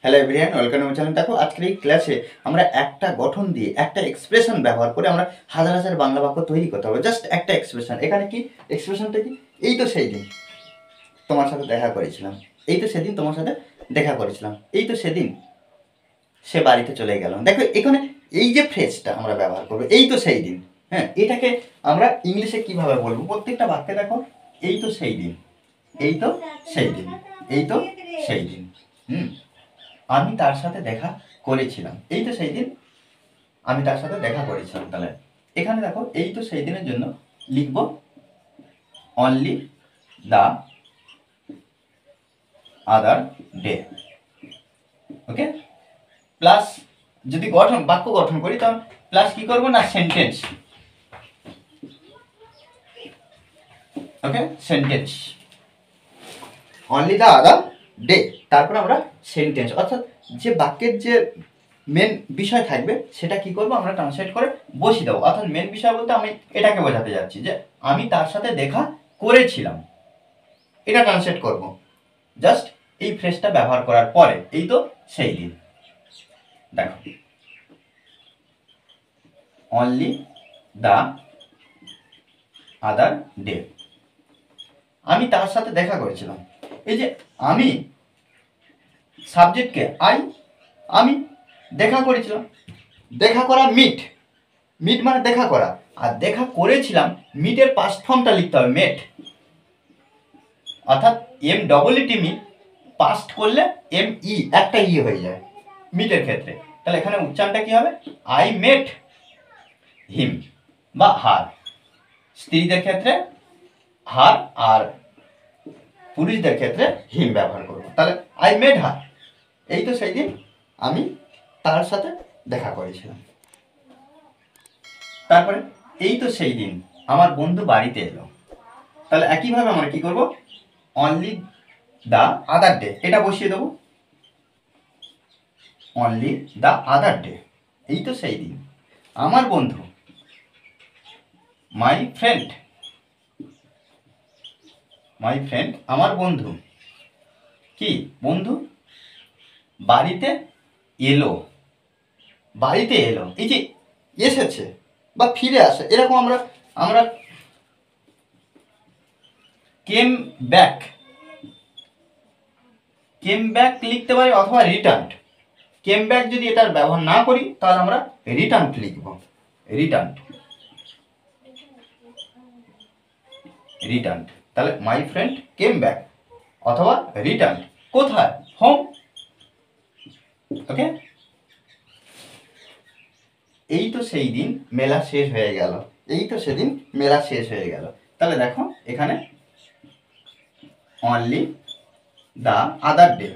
Hello everyone, welcome to my channel. দেখো আজকের এই ক্লাসে আমরা একটা গঠন দিয়ে একটা এক্সপ্রেশন ব্যবহার করে আমরা হাজার হাজার বাংলা বাক্য তৈরি করতে হবে। জাস্ট একটা এক্সপ্রেশন। এখানে কি এক্সপ্রেশনটা কি? এই তো সেই দিন তোমার সাথে দেখা করেছিলাম, এই তো সেদিন তোমার সাথে দেখা করেছিলাম, এই তো সেদিন সে বাড়িতে চলে গেল। দেখো এখানে এই যে ফ্রেজটা আমরা ব্যবহার করবো, এই তো সেই দিন। হ্যাঁ, এটাকে আমরা ইংলিশে কিভাবে বলবো? প্রত্যেকটা বাক্যে দেখো এই তো সেই দিন, এই তো সেই দিন, এই তো সেই দিন। আমি তার সাথে দেখা করেছিলাম, এই তো সেই দিন আমি তার সাথে দেখা করেছিলাম। তাহলে এখানে দেখো এই তো সেই দিনের জন্য লিখব only the other day. Okay, plus যদি বাক্য গঠন করি তখন প্লাস কি করব না, sentence. Okay, sentence only the other day, তারপর আমরা সেন্টেন্স, অর্থাৎ যে বাক্যের যে মেন বিষয় থাকবে সেটা কি করব আমরা ট্রান্সলেট করে বসিয়ে দেবো। অর্থাৎ মেন বিষয় বলতে আমি এটাকে বোঝাতে যাচ্ছি যে আমি তার সাথে দেখা করেছিলাম, এটা ট্রান্সলেট করব জাস্ট এই ফ্রেজটা ব্যবহার করার পরে, এই তো সেই দিন। দেখো অনলি দ্য আদার ডে, আমি তার সাথে দেখা করেছিলাম। এই যে আমি সাবজেক্টকে আমি দেখা করেছিলাম, দেখা করা মিট, মিট মানে দেখা করা, আর দেখা করেছিলাম মিটের পাস্ট ফর্মটা লিখতে হবে মেট, অর্থাৎ MEET মিট, পাস্ট করলে ME একটা ই হয়ে যায় মিটের ক্ষেত্রে। তাহলে এখানে উচ্চারণটা কি হবে? আই মেট হিম বা হার। স্ত্রীদের ক্ষেত্রে হার আর পুরুষদের ক্ষেত্রে হিম ব্যবহার করব। তাহলে আই মেট হার, এই তো সেই দিন আমি তার সাথে দেখা করেছিলাম। তারপরে এই তো সেই দিন আমার বন্ধু বাড়িতে এলো। তাহলে একইভাবে আমরা কি করব, অনলি দ্য আদার ডে এটা বসিয়ে দেবো, অনলি দ্য আদার ডে, এই তো সেই দিন আমার বন্ধু, মাই ফ্রেন্ড, মাই ফ্রেন্ড আমার বন্ধু কি, বন্ধু বাড়িতে এলো, বাড়িতে এলো, এই যে এসেছে বা ফিরে আসে, এরকম আমরা আমরা কেম ব্যাক, কেম ব্যাক লিখতে পারি অথবা রিটার্ন। কেম ব্যাক যদি এটার ব্যবহার না করি তাহলে আমরা রিটার্ন লিখব, রিটার্ন, রিটার্ন। তাহলে মাই ফ্রেন্ড কেম ব্যাক অথবা রিটার্ন, কোথায়? হোম। ওকে, এই তো সেই দিন মেলা শেষ হয়ে গেল, এই তো সেদিন মেলা শেষ হয়ে গেল। তাহলে দেখো এখানে only the other day,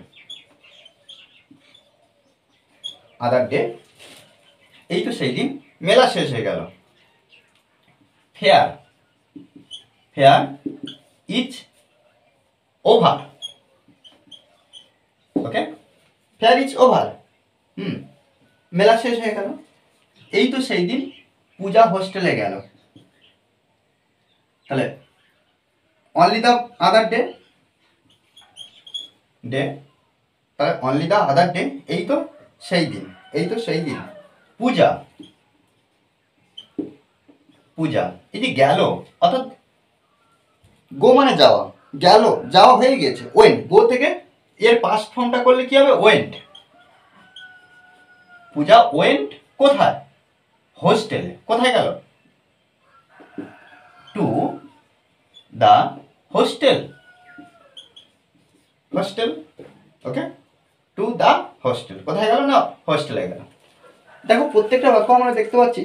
other day, এই তো সেই দিন মেলা শেষ হয়ে গেল। Fair, fair is over. Okay, fair is over, মেলা শেষ হয়ে গেল। এই তো সেই দিন পূজা হোস্টেলে গেল। তাহলে only the other day, day, তাহলে অনলি দ্য আদার ডে, এই তো সেই দিন, এই তো সেই দিন পূজা, পূজা, এই যে গেল, অর্থাৎ গো মানে যাওয়া, গেল, যাওয়া হয়ে গেছে, ওয়েন্ট, গো থেকে এর পাস্ট ফর্মটা করলে কি হবে? ওয়েন্ট। পূজা ওয়েন্ট কোথায়? হোস্টেলে। কোথায় গেল? To the hostel, hostel. Okay, to the hostel, কোথায় গেল? না, হোস্টেলে গেল। দেখো প্রত্যেকটা বাক্য আমরা দেখতে পাচ্ছি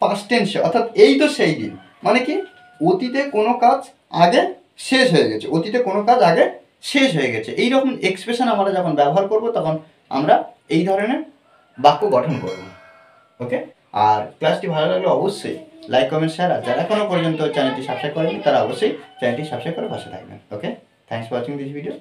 পাস্ট টেন্সে, অর্থাৎ এই তো সেই দিন মানে কি, অতীতে কোনো কাজ আগে শেষ হয়ে গেছে, অতীতে কোনো কাজ আগে শেষ হয়ে গেছে। এইরকম এক্সপ্রেশন আমরা যখন ব্যবহার করব তখন আমরা এই ধরনের বাক্য গঠন করব। ওকে, আর ক্লাসটি ভালো লাগলে অবশ্যই লাইক, কমেন্ট, শেয়ার, আর যারা এখনো পর্যন্ত চ্যানেলটি সাবস্ক্রাইব করেনি তারা অবশ্যই চ্যানেলটি সাবস্ক্রাইব করে পাশে থাকবেন। Okay, thanks for watching this video.